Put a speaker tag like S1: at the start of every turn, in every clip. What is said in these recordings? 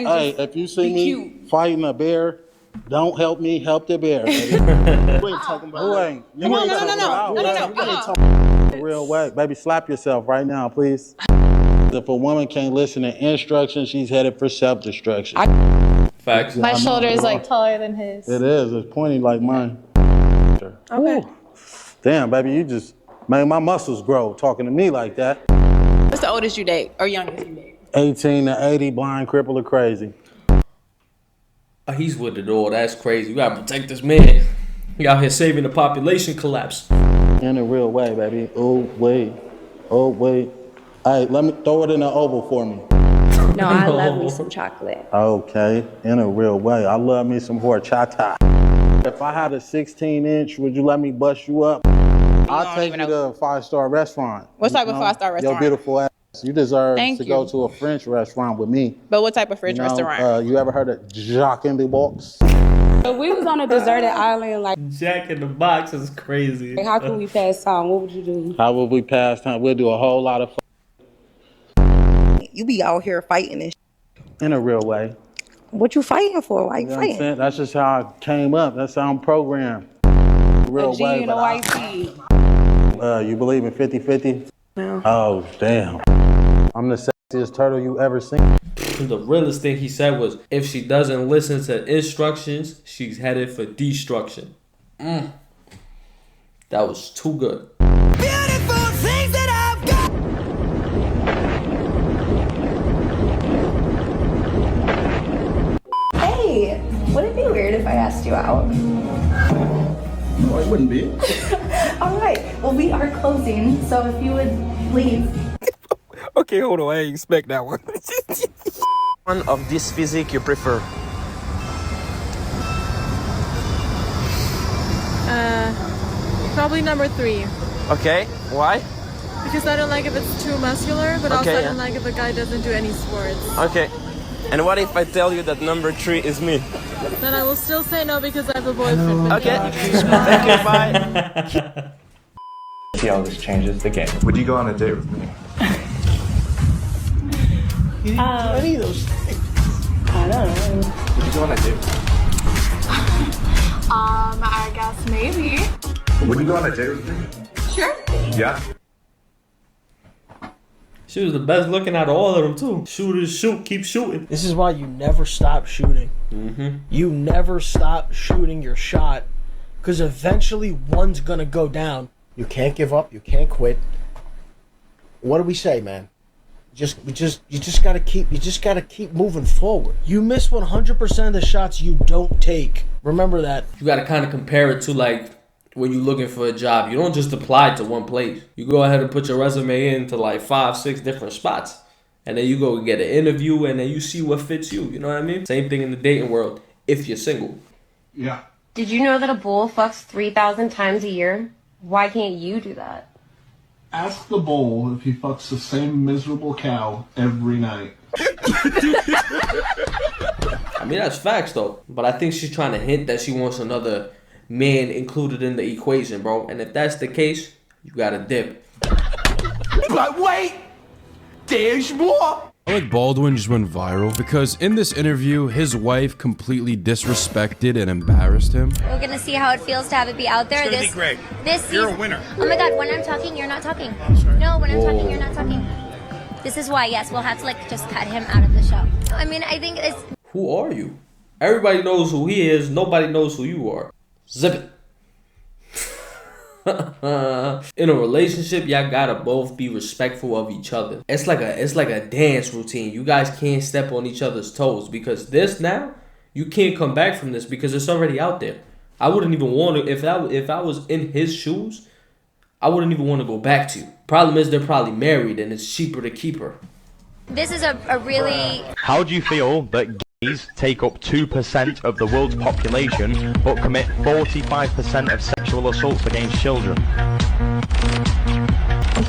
S1: Hey, if you see me fighting a bear, don't help me, help the bear. Baby.
S2: We ain't talking about
S1: Who ain't? You
S3: Come on,
S1: ain't
S3: no.
S1: talking about the real way. Baby, slap yourself right now, please. If a woman can't listen to instructions, she's headed for self-destruction.
S4: Facts.
S3: My shoulder is like taller than his.
S1: It is. It's pointy like mine.
S3: Okay.
S1: Ooh. Damn, baby, you just made my muscles grow talking to me like that.
S3: What's the oldest you date or youngest you date?
S1: 18 to 80, blind, crippled, or crazy.
S4: He's with it all. That's crazy. We gotta protect this man. He out here saving the population collapse.
S1: In a real way, baby. Oh, wait. Oh, wait. Hey, let me throw it in the oval for me.
S5: No, I love me some chocolate.
S1: Okay, in a real way. I love me some horchata. If I had a 16-inch, would you let me bust you up? I'll take you to a 5-star restaurant.
S3: What type of 5-star restaurant?
S1: Your beautiful ass. You deserve
S3: Thank
S1: to
S3: you.
S1: go to a French restaurant with me.
S3: But what type of French restaurant?
S1: You ever heard of Jacques in the Box?
S5: But we was on a deserted island, like
S4: Jack in the Box is crazy.
S5: how could we pass time? What would you do?
S1: How would we pass time? We'll do a whole lot of
S6: You be out here fighting and
S1: in a real way.
S5: What you fighting for? Why you
S1: You know what I'm
S5: fighting?
S1: saying? That's just how I came up. That's how I'm programmed. Real
S5: A G
S1: way,
S5: and a
S1: but
S5: white tee.
S1: you believe in 50-50?
S5: No.
S1: Oh, damn. I'm the sexiest turtle you ever seen.
S4: The realest thing he said was, if she doesn't listen to instructions, she's headed for destruction. That was too good.
S7: Beautiful things that I've got.
S8: Hey, would it be weird if I asked you out?
S2: No, it wouldn't be.
S8: All right, well, we are closing, so if you would leave.
S9: Okay, hold on. I didn't expect that one. One of this physique you prefer?
S10: Probably number 3.
S9: Okay, why?
S10: Because I don't like if it's too muscular, but also I don't like if a guy doesn't do any sports.
S9: Okay. And what if I tell you that number 3 is me?
S10: Then I will still say no because I have a boyfriend.
S9: Okay. Thank you, bye.
S11: See how this changes the game.
S12: Would you go on a date with me?
S2: Any of those things.
S8: I don't know.
S12: Would you go on a date with me?
S10: I guess maybe.
S12: Would you go on a date with me?
S8: Sure.
S12: Yeah?
S4: She was the best looking out of all of them too. Shooters shoot, keep shooting.
S2: This is why you never stop shooting. You never stop shooting your shot, because eventually one's gonna go down. You can't give up. You can't quit. What do we say, man? You just gotta keep moving forward. You miss 100% of the shots you don't take. Remember that.
S4: You gotta kind of compare it to like when you're looking for a job. You don't just apply to one place. You go ahead and put your resume into like 5-6 different spots. And then you go get an interview and then you see what fits you. You know what I mean? Same thing in the dating world if you're single.
S12: Yeah.
S5: Did you know that a bull fucks 3,000 times a year? Why can't you do that?
S12: Ask the bull if he fucks the same miserable cow every night.
S4: I mean, that's facts though. But I think she's trying to hint that she wants another man included in the equation, bro. And if that's the case, you gotta dip.
S7: But wait, there's more.
S13: Alec Baldwin just went viral because in this interview, his wife completely disrespected and embarrassed him.
S8: We're gonna see how it feels to have it be out there.
S7: It's gonna be great.
S8: This
S7: You're a
S8: season.
S7: winner.
S8: Oh my God! When I'm talking, you're not talking. No, when I'm talking, you're not talking. This is why. Yes, we'll have to like just cut him out of the show. I mean, I think it's.
S4: Who are you? Everybody knows who he is. Nobody knows who you are. Zip it. In a relationship, y'all gotta both be respectful of each other. It's like a dance routine. You guys can't step on each other's toes because this now, you can't come back from this because it's already out there. I wouldn't even want to, if I was in his shoes, I wouldn't even want to go back to you. Problem is they're probably married and it's cheaper to keep her.
S8: This is a really.
S11: How do you feel that gays take up 2% of the world's population but commit 45% of sexual assaults against children?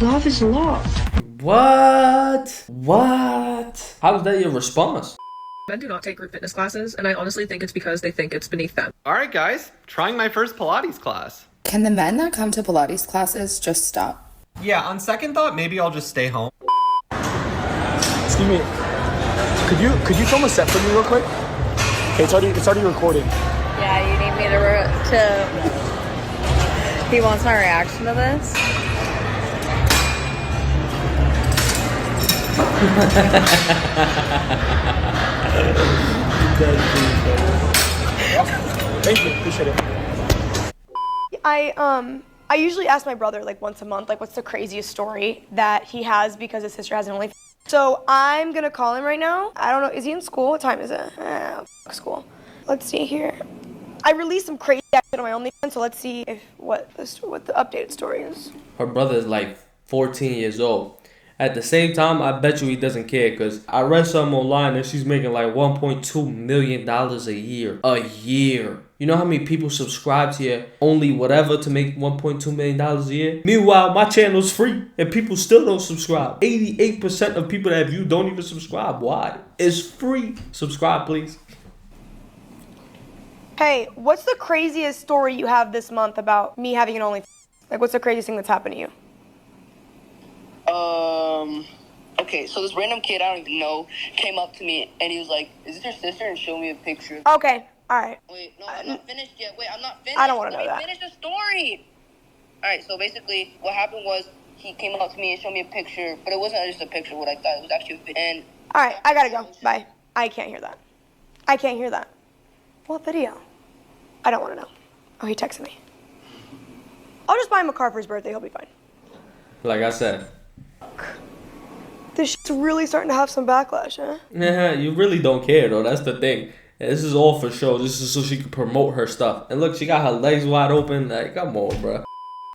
S5: Love is love.
S4: What? How is that your response?
S10: Men do not take group fitness classes, and I honestly think it's because they think it's beneath them.
S14: Alright guys, trying my first Pilates class.
S3: Can the men that come to Pilates classes just stop?
S14: Yeah, on second thought, maybe I'll just stay home.
S2: Excuse me. Could you film a set for me real quick? Okay, it's already recording.
S10: Yeah, you need me to. He wants my reaction to this.
S2: Thank you, appreciate it.
S6: I usually ask my brother like once a month, like what's the craziest story that he has because his sister has an OnlyFans. So I'm gonna call him right now. I don't know, is he in school? What time is it? School. Let's see here. I released some crazy shit on my OnlyFans, so let's see if what the updated story is.
S4: Her brother is like 14 years old. At the same time, I bet you he doesn't care because I read something online and she's making like $1.2 million a year. A year. You know how many people subscribe to your only whatever to make $1.2 million a year? Meanwhile, my channel's free and people still don't subscribe. 88% of people that view don't even subscribe. Why? It's free. Subscribe, please.
S6: Hey, what's the craziest story you have this month about me having an OnlyFans? Like, what's the craziest thing that's happened to you?
S15: Okay, so this random kid I don't even know came up to me and he was like, "Is this your sister?" and showed me a picture.
S6: Okay, alright.
S15: Wait, no, I'm not finished yet. Wait, I'm not finished.
S6: I don't want to know
S15: Let
S6: that.
S15: me finish the story. Alright, so basically what happened was he came up to me and showed me a picture, but it wasn't just a picture what I thought. It was actually a video. And
S6: Alright, I gotta go. Bye. I can't hear that. I can't hear that. What video? I don't want to know. Oh, he texted me. I'll just buy him a car for his birthday. He'll be fine.
S4: Like I said.
S6: This shit's really starting to have some backlash, huh?
S4: Yeah, you really don't care though. That's the thing. This is all for show. This is so she can promote her stuff. And look, she got her legs wide open. Like, come on, bro.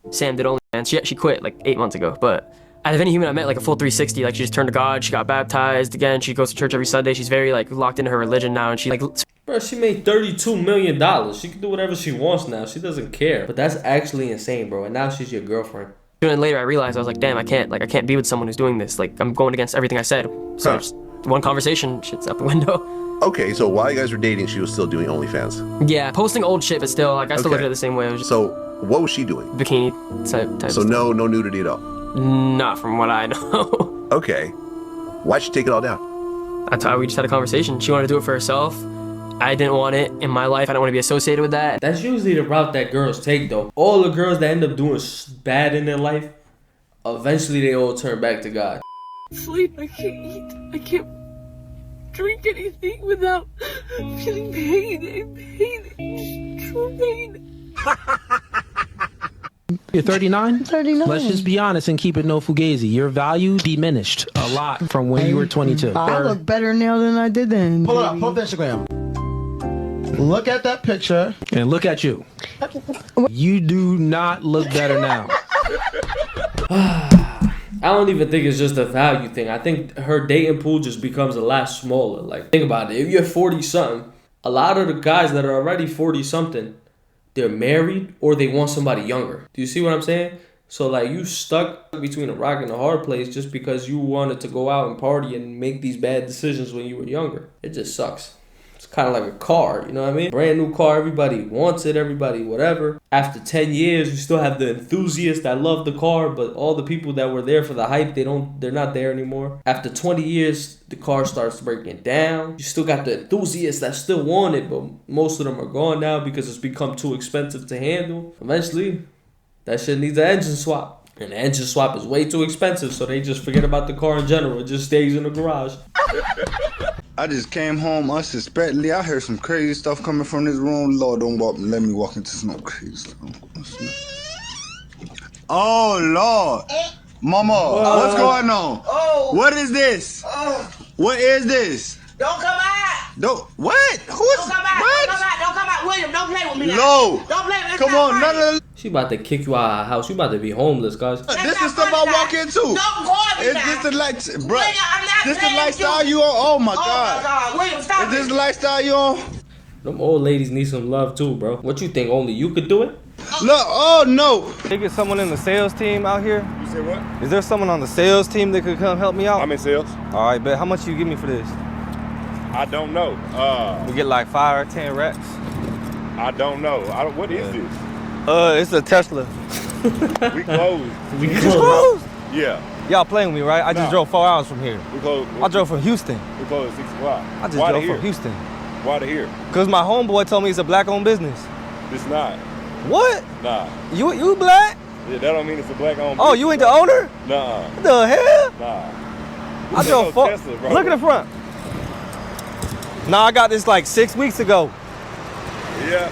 S16: Sam did OnlyFans. She quit like 8 months ago. But out of any human I met, like a full 360. Like she just turned to God. She got baptized again. She goes to church every Sunday. She's very like locked into her religion now. And she like.
S4: Bro, she made $32 million. She can do whatever she wants now. She doesn't care. But that's actually insane, bro. And now she's your girlfriend.
S16: And later I realized, I was like, damn, I can't be with someone who's doing this. Like, I'm going against everything I said. So just one conversation, shit's out the window.
S17: Okay, so while you guys were dating, she was still doing OnlyFans?
S16: Yeah, posting old shit, but still, like, I still look at it the same way. It was just
S17: so what was she doing?
S16: Bikini type
S17: So
S16: stuff.
S17: no nudity at all?
S16: Not from what I know.
S17: Okay. Why'd she take it all down?
S16: That's how we just had a conversation. She wanted to do it for herself. I didn't want it in my life. I don't want to be associated with that.
S4: That's usually the route that girls take, though. All the girls that end up doing bad in their life, eventually they all turn back to God.
S18: Sleep, I can't eat, I can't drink anything without feeling pain. Pain, true pain.
S19: You're 39? 39. Let's just be honest and keep it no fugazi. Your value diminished a lot from when you were 22.
S20: I look better now than I did then.
S12: Pull it up, pull up the Instagram. Look at that picture.
S19: And look at you. You do not look better now.
S4: I don't even think it's just a value thing. I think her dating pool just becomes a lot smaller. Like, think about it. If you're 40-something, a lot of the guys that are already 40-something, they're married or they want somebody younger. Do you see what I'm saying? So, like, you stuck between a rock and a hard place just because you wanted to go out and party and make these bad decisions when you were younger. It just sucks. It's kind of like a car, you know what I mean? Brand new car, everybody wants it, everybody whatever. After 10 years, you still have the enthusiasts that love the car, but all the people that were there for the hype, they're not there anymore. After 20 years, the car starts breaking down. You still got the enthusiasts that still want it, but most of them are gone now because it's become too expensive to handle. Eventually, that shit needs an engine swap. And the engine swap is way too expensive, so they just forget about the car in general. It just stays in the garage.
S21: I just came home unsuspectedly. I heard some crazy stuff coming from this room. Lord, don't let me walk into some crazy stuff. Oh, Lord. Mama, what's going on?
S7: Oh.
S21: What is this? What is this?
S7: Don't come out.
S21: Don't, what? Who's,
S7: Don't come out.
S21: what?
S7: Don't come out. Don't come out. William, don't play with me now.
S21: No.
S7: Don't play with me.
S21: Come on, none of the...
S4: She about to kick you out of her house. You about to be homeless, guys.
S21: This is stuff I walk into.
S7: Don't go on me
S21: Is
S7: now.
S21: this the like, bro?
S7: William, I'm not
S21: This the
S7: playing
S21: lifestyle
S7: with
S21: you on? Oh my
S7: Oh,
S21: God.
S7: my God. William, stop
S21: Is this
S7: it.
S21: the lifestyle you on?
S4: Them old ladies need some love too, bro. What you think, only you could do it?
S21: Look, oh no.
S22: They get someone in the sales team out here?
S23: You say what?
S22: Is there someone on the sales team that could come help me out?
S23: I'm in sales.
S22: All right, bet. How much you give me for this?
S23: I don't know.
S22: We get like 5 or 10 racks.
S23: I don't know. What is this?
S22: It's a Tesla.
S23: We closed.
S4: We
S22: closed?
S23: Yeah.
S22: Y'all playing with me, right? I just drove 4 hours from here. I drove from Houston.
S23: We close at 6 o'clock.
S22: I just drove from Houston.
S23: Why to here?
S22: Cause my homeboy told me it's a black-owned business.
S23: It's not.
S22: What?
S23: Nah.
S22: You black?
S23: Yeah, that don't mean it's a black-owned
S22: Oh,
S23: business.
S22: you ain't the owner?
S23: Nah.
S22: What the hell?
S23: Nah.
S22: I drove four.
S23: Tesla, bro.
S22: Look at the front. Nah, I got this like 6 weeks ago.
S23: Yeah.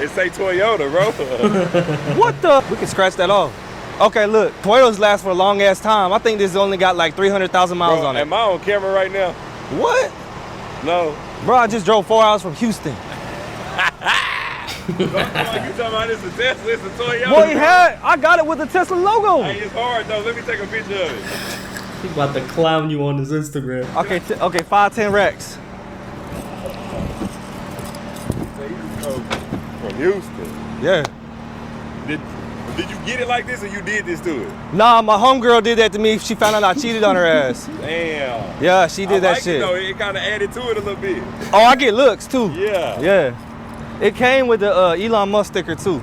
S23: It say Toyota, bro.
S22: What the? We can scratch that off. Okay, look, Toyotas last for a long ass time. I think this only got like 300,000 miles
S23: Bro,
S22: on it.
S23: am I on camera right now?
S22: What?
S23: No.
S22: Bro, I just drove 4 hours from Houston.
S23: Like you talking about it's a Tesla, it's a Toyota.
S22: Boy, I got it with the Tesla logo.
S23: Hey, it's hard though. Let me take a picture of it.
S4: He about to clown you on his Instagram.
S22: Okay, okay, 510 Rex.
S23: From Houston.
S22: Yeah.
S23: Did you get it like this or you did this to it?
S22: Nah, my homegirl did that to me. She found out I cheated on her ass.
S23: Damn.
S22: Yeah, she did that shit.
S23: It, though. It kind of added to it a little bit.
S22: Oh, I get looks too.
S23: Yeah.
S22: Yeah. It came with the Elon Musk sticker too.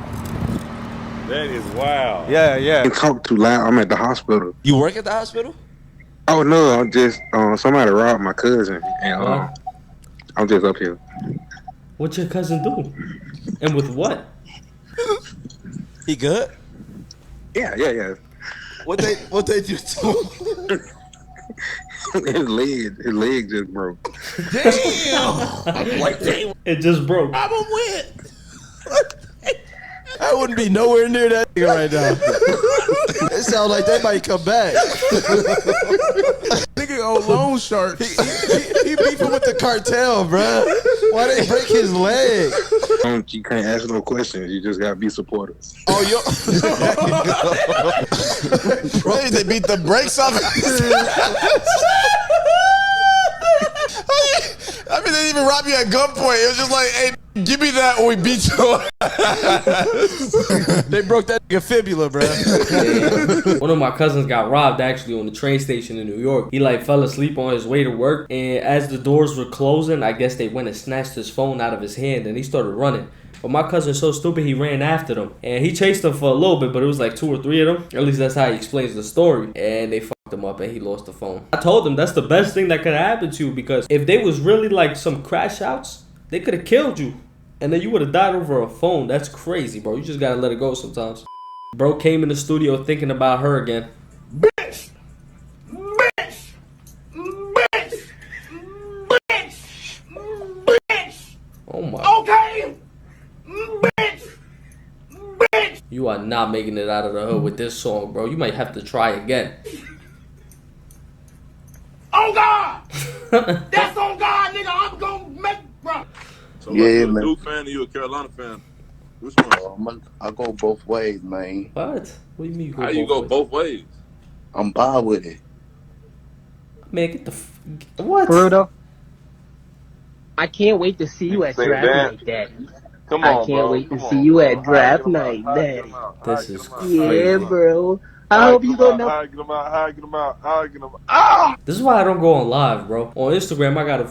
S23: That is wild.
S22: Yeah, yeah.
S1: I talk too loud. I'm at the hospital.
S9: You work at the hospital?
S1: Oh no, I'm just somebody robbed my cousin, and I'm just up here.
S4: What's your cousin do? And with what?
S9: He good?
S1: Yeah.
S9: What they do to him?
S1: His leg just broke.
S9: Damn! Like, damn.
S4: It just broke.
S9: I'm a win. I wouldn't be nowhere near that nigga right now. It sounds like they might come back. Nigga on loan shark. He beefing with the cartel, bruh. Why they break his leg?
S1: You can't ask no questions. You just gotta be supportive.
S9: Oh, yo. They beat the brakes off his I mean, they didn't even rob you at gunpoint. It was just like, hey, give me that or we beat you. They broke that nigga fibula, bro.
S4: One of my cousins got robbed actually on the train station in New York. He like fell asleep on his way to work, and as the doors were closing, I guess they went and snatched his phone out of his hand and he started running. But my cousin's so stupid, he ran after them. And he chased them for a little bit, but it was like 2 or 3 of them. At least that's how he explains the story. And they fucked him up and he lost the phone. I told him that's the best thing that could happen to you, because if they was really like some crash outs, they could have killed you. And then you would have died over a phone. That's crazy, bro. You just gotta let it go sometimes. Bro came in the studio thinking about her again.
S7: Bitch! Bitch! Bitch! Bitch! Bitch!
S4: Oh my.
S7: Okay! Bitch! Bitch!
S4: You are not making it out of the hood with this song, bro. You might have to try again.
S7: Oh God! That's on God, nigga. I'm gonna make, bro.
S13: So you a Duke fan or you a Carolina fan? Which one?
S24: I go both ways, man.
S4: What? What do you mean you go
S13: How you go both ways?
S24: I'm by with it.
S4: Man, get the what?
S25: Brutal. I can't wait to see you at
S13: Say
S25: draft
S13: that.
S25: night, Daddy.
S13: Come
S25: I
S13: on,
S25: can't
S13: bro.
S25: wait to
S13: Come
S25: see
S13: on,
S25: you
S13: bro.
S25: at draft night, Daddy.
S4: This is crazy.
S25: Yeah, bro. I hope you gonna know.
S13: How I get them out? How I get them out? How I get them out? Ah!
S4: This is why I don't go on live, bro. On Instagram, I got a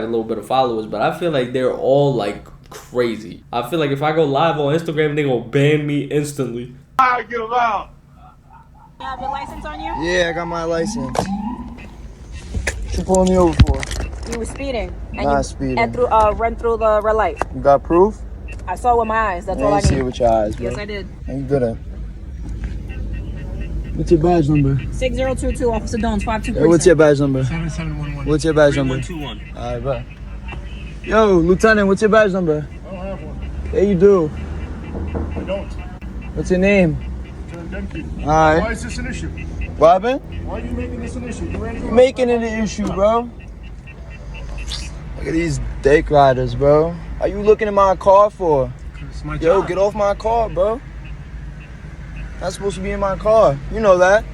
S4: little bit of followers, but I feel like they're all like crazy. I feel like if I go live on Instagram, they gonna ban me instantly.
S13: How I get them out?
S26: You have your license on you?
S20: Yeah, I got my license. What you pulling me over for?
S26: You were speeding. And
S20: Not
S26: you
S20: speeding.
S26: And ran through the red light.
S20: You got proof?
S26: I saw it with my eyes. That's all I
S20: didn't see
S26: need.
S20: it with your eyes, bro.
S26: Yes, I did.
S20: How you good at? What's your badge number?
S26: 6022, Officer Dones, 52.
S20: Hey, what's your badge number?
S26: 7711.
S20: What's your badge number?
S26: 3121.
S20: Alright, bro. Yo, Lieutenant, what's your badge number?
S12: I don't have one.
S20: Yeah, you do.
S12: I don't.
S20: What's your name?
S12: Thank you.
S20: Alright.
S12: Why is this an issue?
S20: Robin?
S12: Why are you making this an issue? You ready to go?
S20: Making it an issue, bro. Look at these dick riders, bro. Are you looking at my car for?
S12: It's my
S20: Yo,
S12: job.
S20: get off my car, bro. Not supposed to be in my car. You know that.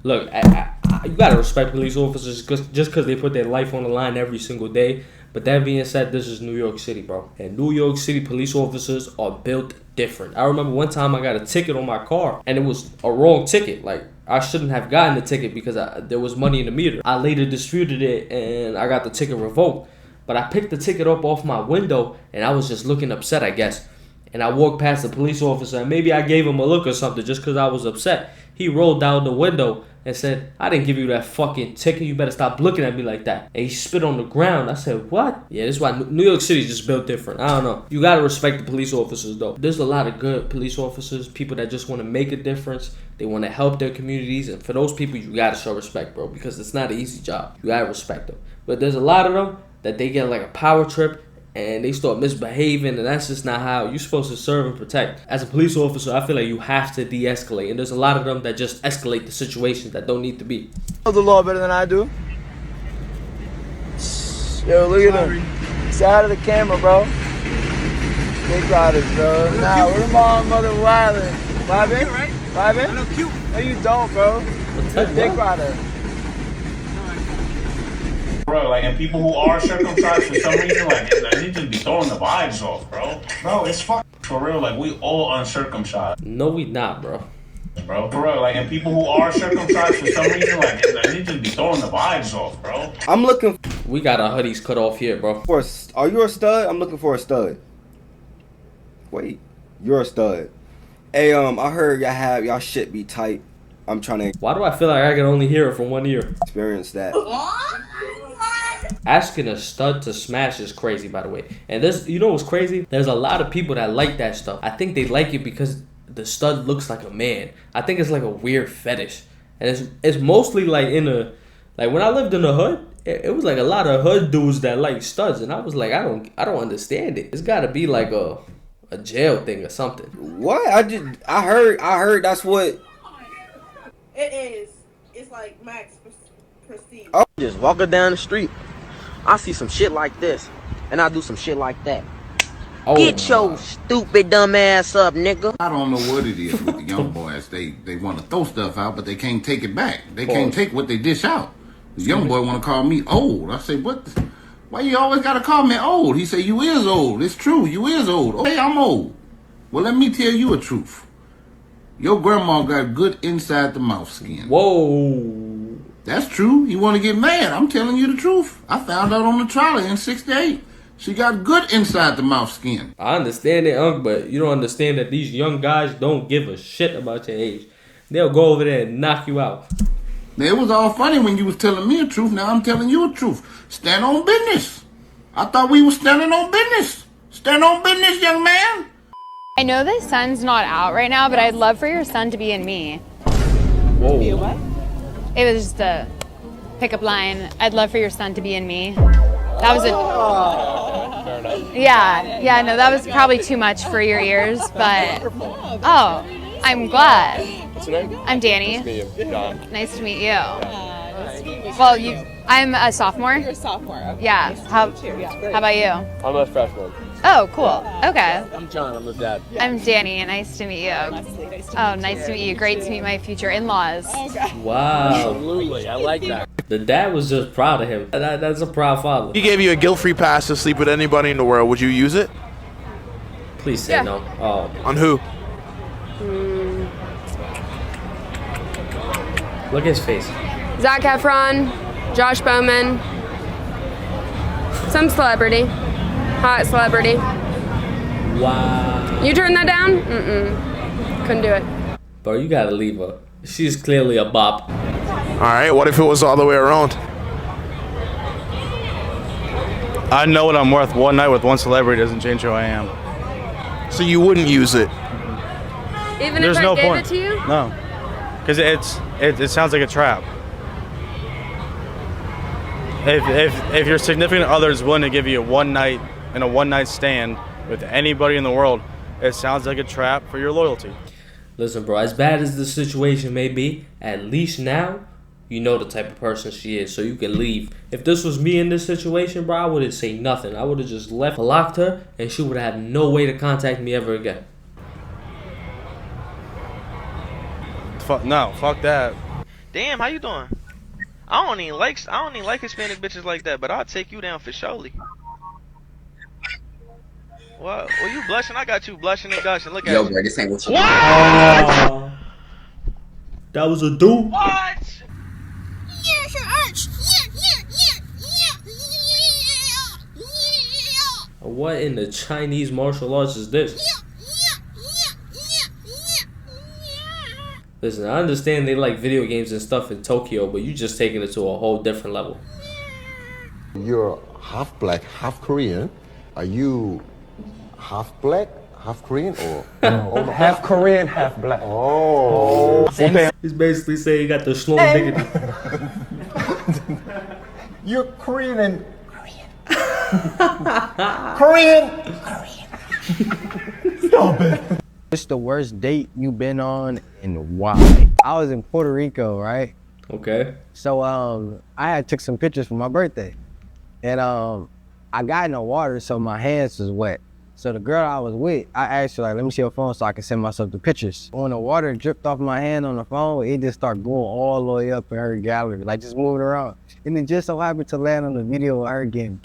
S4: Look, you gotta respect police officers just because they put their life on the line every single day. But that being said, this is New York City, bro. And New York City police officers are built different. I remember one time I got a ticket on my car, and it was a wrong ticket. Like, I shouldn't have gotten the ticket because there was money in the meter. I later disputed it, and I got the ticket revoked. But I picked the ticket up off my window, and I was just looking upset, I guess. And I walked past the police officer, and maybe I gave him a look or something just because I was upset. He rolled down the window, and said, I didn't give you that fucking ticket. You better stop looking at me like that. And he spit on the ground. I said, what? Yeah, this is why New York City is just built different. I don't know. You gotta respect the police officers, though. There's a lot of good police officers, people that just want to make a difference. They want to help their communities. And for those people, you gotta show respect, bro, because it's not an easy job. You gotta respect them. But there's a lot of them that they get like a power trip and they start misbehaving, and that's just not how you're supposed to serve and protect. As a police officer, I feel like you have to de-escalate, and there's a lot of them that just escalate the situations that don't need to be.
S20: You know the law better than I do. Yo, look at them. Say hi to the camera, bro. Big riders, bro. Nah, we're mom, mother, wildin'. Vibing? Right? Vibing? I know, cute. No, you don't, bro. You're a dick rider.
S23: Bro, like, and people who are circumcised for some reason, like, they need to be throwing the vibes off, bro. Bro, it's for real. Like, we all uncircumcised.
S4: No, we not, bro.
S23: Bro, for real. Like, and people who are circumcised for some reason, like, they need to be throwing the vibes off, bro.
S3: I'm looking.
S4: We got our hoodies cut off here, bro.
S3: Are you a stud? I'm looking for a stud. Wait, you're a stud. Hey, I heard y'all shit be tight. I'm trying to.
S4: Why do I feel like I can only hear it from one ear?
S3: Experience that.
S4: Asking a stud to smash is crazy, by the way. And there's, you know what's crazy? There's a lot of people that like that stuff. I think they like it because the stud looks like a man. I think it's like a weird fetish. And it's mostly like like when I lived in the hood, it was like a lot of hood dudes that like studs, and I was like, I don't understand it. It's gotta be like a jail thing or something.
S3: What? I heard that's what
S5: it is. It's like max prestige.
S3: Oh,
S25: Just walking down the street, I see some shit like this, and I do some shit like that.
S4: Oh,
S25: Get your stupid dumb ass up, nigga.
S8: I don't know what it is with the young boys. They want to throw stuff out, but they can't take it back. They can't take what they dish out. The young boy want to call me old. I say, what? Why you always got to call me old? He say, you is old. It's true. You is old. Okay, I'm old. Well, let me tell you a truth. Your grandma got good inside the mouth skin.
S4: Whoa.
S8: That's true. You want to get mad. I'm telling you the truth. I found out on the trolley in 68. She got good inside the mouth skin.
S4: I understand it, Unc, but you don't understand that these young guys don't give a shit about your age. They'll go over there and knock you out.
S8: It was all funny when you was telling me the truth. Now I'm telling you the truth. Stand on business. I thought we were standing on business. Stand on business, young man.
S10: I know the sun's not out right now, but I'd love for your son to be in me.
S4: Whoa.
S5: Be a what?
S10: It was just a pickup line. I'd love for your son to be in me. That was yeah, no, that was probably too much for your ears, but oh, I'm glad.
S11: What's your name?
S10: I'm Danny.
S11: Nice to meet you. John.
S10: Nice to meet you. Well, I'm a sophomore.
S5: You're a sophomore. Okay.
S10: Yeah. How about you?
S11: I'm a freshman.
S10: Oh, cool. Okay.
S11: I'm John. I'm his dad.
S10: I'm Danny. Nice to meet you. Oh, nice to meet you. Great to meet my future in-laws.
S4: Wow.
S11: Absolutely. I like that.
S4: The dad was just proud of him. That's a proud father.
S14: He gave you a guilt-free pass to sleep with anybody in the world. Would you use it?
S4: Please say no. Oh.
S14: On who?
S4: Look at his face.
S27: Zac Efron, Josh Bowman, some celebrity, hot celebrity.
S4: Wow.
S27: You turned that down? Mm-mm. Couldn't do it.
S4: Bro, you gotta leave her. She's clearly a bop.
S14: Alright, what if it was all the way around?
S22: I know what I'm worth. One night with one celebrity doesn't change who I am.
S14: So you wouldn't use it?
S27: Even
S22: There's
S27: if I
S22: no
S27: gave
S22: point.
S27: it to you?
S22: No. Because it sounds like a trap. If your significant other is willing to give you a one night stand with anybody in the world, it sounds like a trap for your loyalty.
S4: Listen, bro, as bad as the situation may be, at least now you know the type of person she is, so you can leave. If this was me in this situation, bro, I wouldn't say nothing. I would have just left, blocked her, and she would have no way to contact me ever again.
S22: Fuck that.
S28: Damn, how you doing? I don't even like Hispanic bitches like that, but I'll take you down for surely. Well, you blushing? I got you blushing and gushing. Look at you.
S24: Yo, bro, this ain't what you
S4: That was a dude.
S28: What?
S4: What in the Chinese martial arts is this? Listen, I understand they like video games and stuff in Tokyo, but you just taking it to a whole different level.
S2: You're half black, half Korean. Are you half black, half Korean, or
S20: Half Korean, half black.
S2: Oh.
S4: He's basically saying he got the slow diggity.
S2: You're Korean and Korean. Stop it.
S20: What's the worst date you been on and why? I was in Puerto Rico, right?
S4: Okay.
S20: So I had took some pictures for my birthday, and I got in the water, so my hands was wet. So the girl I was with, I asked her like, let me see your phone so I can send myself the pictures. When the water dripped off my hand on the phone, it just started going all the way up in her gallery, like just moving around. And it just so happened to land on the video of her getting.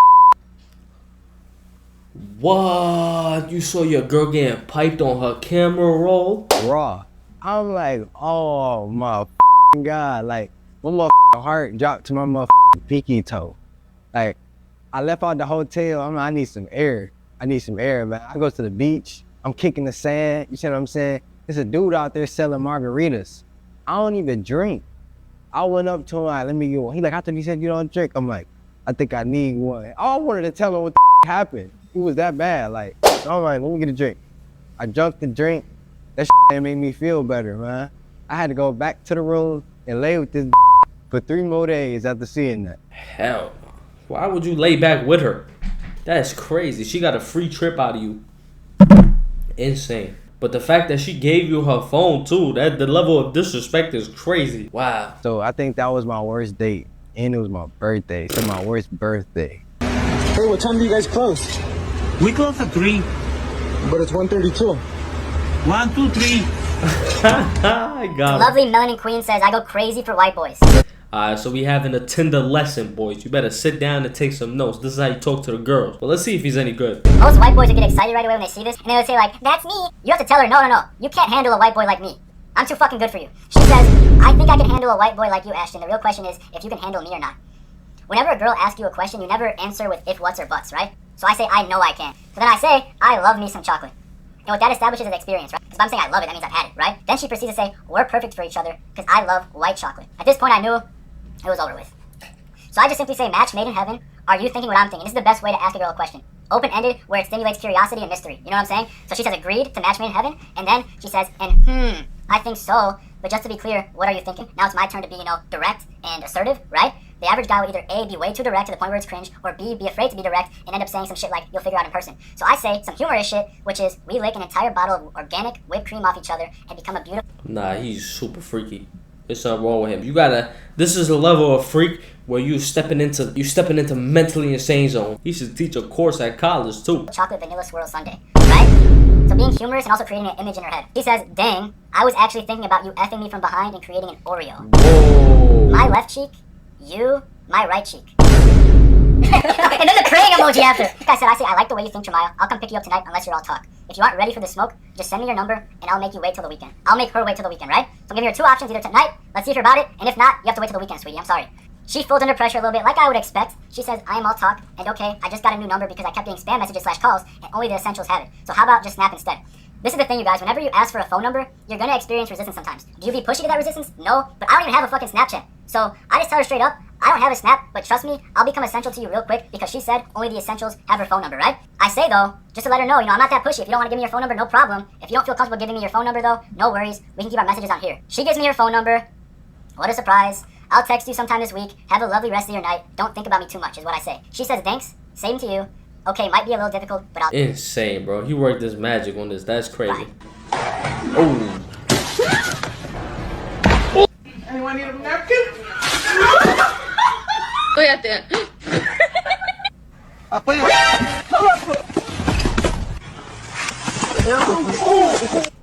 S4: What? You saw your girl getting piped on her camera roll?
S20: Raw. I'm like, oh my God. Like, my heart dropped to my pinky toe. Like, I left out the hotel. I'm like, I need some air. I need some air, man. I go to the beach. I'm kicking the sand. You see what I'm saying? There's a dude out there selling margaritas. I don't even drink. I went up to him, like, let me get one. He like, I thought you said you don't drink. I'm like, I think I need one. I wanted to tell him what the happened. It was that bad. Like, I'm like, let me get a drink. I drank the drink. That ain't made me feel better, man. I had to go back to the room and lay with this for 3 more days after seeing that.
S4: Hell, why would you lay back with her? That's crazy. She got a free trip out of you. Insane. But the fact that she gave you her phone too, that the level of disrespect is crazy. Wow.
S20: So I think that was my worst date. And it was my birthday. So my worst birthday.
S6: Hey, what time do you guys close?
S15: We close at 3.
S6: But it's 1:32.
S15: 1, 2, 3.
S4: I got it.
S16: Lovely Melanin Queen says, I go crazy for white boys.
S4: Alright, so we having a Tinder lesson, boys. You better sit down and take some notes. This is how you talk to the girls. But let's see if he's any good.
S16: Most white boys would get excited right away when they see this, and they would say like, that's me. You have to tell her, no. You can't handle a white boy like me. I'm too fucking good for you. She says, I think I can handle a white boy like you, Ashton. The real question is if you can handle me or not. Whenever a girl asks you a question, you never answer with if, whats, or buts, right? So I say, I know I can. So then I say, I love me some chocolate. And what that establishes is experience, right? Because if I'm saying I love it, that means I've had it, right? Then she proceeds to say, we're perfect for each other because I love white chocolate. At this point, I knew it was over with. So I just simply say, match made in heaven. Are you thinking what I'm thinking? This is the best way to ask a girl a question. Open-ended, where it stimulates curiosity and mystery. You know what I'm saying? So she says, agreed to match made in heaven. And then she says, and I think so. But just to be clear, what are you thinking? Now it's my turn to be, direct and assertive, right? The average guy would either A, be way too direct to the point where it's cringe, or B, be afraid to be direct and end up saying some shit like, you'll figure out in person. So I say some humorous shit, which is, we lick an entire bottle of organic whipped cream off each other and become a beautiful...
S4: Nah, he's super freaky. There's something wrong with him. You gotta, this is a level of freak where you stepping into mentally insane zone. He should teach a course at college too.
S16: Chocolate vanilla swirl sundae, right? So being humorous and also creating an image in her head. She says, dang, I was actually thinking about you effing me from behind and creating an Oreo.
S4: Whoa.
S16: My left cheek, you, my right cheek. And then the praying emoji after. Like I say, I like the way you think, Jeremiah. I'll come pick you up tonight unless you're all talk. If you aren't ready for the smoke, just send me your number and I'll make you wait till the weekend. I'll make her wait till the weekend, right? So I'm giving her 2 options, either tonight, let's see if you're about it, and if not, you have to wait till the weekend, sweetie, I'm sorry. She folds under pressure a little bit, like I would expect. She says, I am all talk, and okay, I just got a new number because I kept getting spam messages / calls, and only the essentials have it. So how about just snap instead? This is the thing, you guys, whenever you ask for a phone number, you're gonna experience resistance sometimes. Do you be pushy to that resistance? No, but I don't even have a fucking Snapchat. So I just tell her straight up, I don't have a Snap, but trust me, I'll become essential to you real quick because she said only the essentials have her phone number, right? I say though, just to let her know, I'm not that pushy. If you don't want to give me your phone number, no problem. If you don't feel comfortable giving me your phone number though, no worries. We can keep our messages on here. She gives me her phone number. What a surprise. I'll text you sometime this week. Have a lovely rest of your night. Don't think about me too much is what I say. She says thanks. Same to you. Okay, might be a little difficult, but I'll...
S4: Insane, bro. He worked this magic on this. That's crazy. Oh.
S5: Anyone need a napkin?
S27: Cuídate.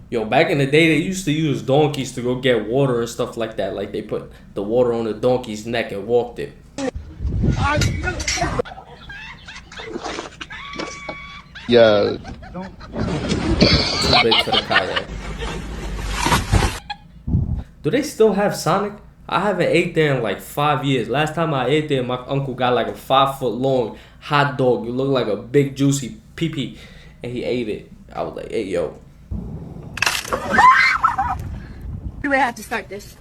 S4: Yo, back in the day, they used to use donkeys to go get water and stuff like that. Like, they put the water on the donkey's neck and walked it.
S24: Yo.
S4: Too big for the kayak. Do they still have Sonic? I haven't ate there in like 5 years. Last time I ate there, my uncle got like a 5-foot long hot dog. It looked like a big juicy pee-pee. And he ate it. I was like, hey, yo.
S26: Do I have to start this?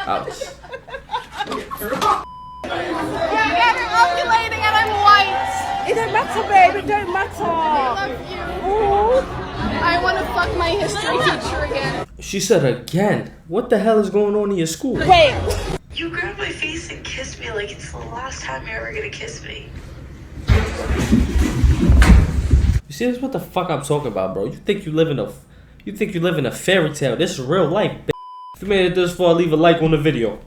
S4: Ouch.
S26: Yeah, I'm ovulating and I'm white. It don't matter, babe. It don't matter. I love you. Ooh. I want to fuck my history teacher again.
S4: She said again. What the hell is going on in your school?
S26: Wait.
S1: You grabbed my face and kissed me like it's the last time you're ever gonna kiss me.
S4: You see, this is what the fuck I'm talking about, bro. You think you live in a fairy tale? This is real life, bitch. If you made it this far, leave a like on the video.